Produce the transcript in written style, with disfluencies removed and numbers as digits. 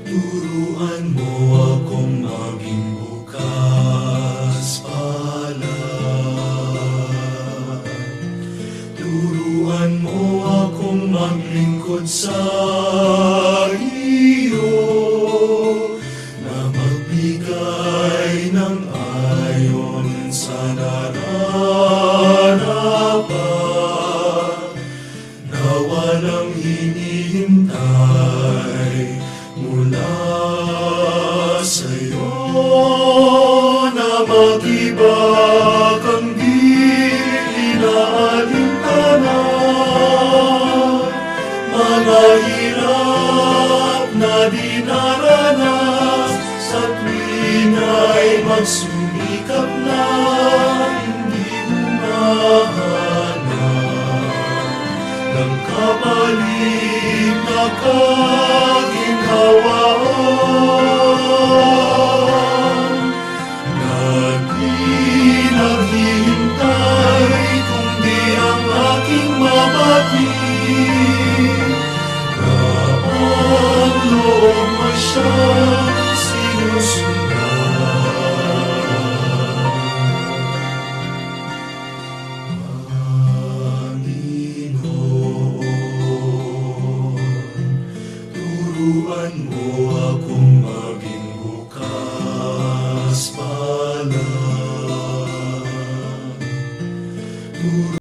Turuan mo akong maging bukas palad. Turuan mo akong maglingkod sa iyo, na magbigay ng ayon sa naranapan, na walang hinihintay mula sa'yo, na mag-ibag ang di inaalintanan, mga hirap na dinaranas sa tuwing ay magsumikap na hindi humahanap ng kapalit na kaginhawaan, na di naghihintay kundi ang aking mabatid, na ang loob mo siyang sinusundan. Panginoon, turuan mo akong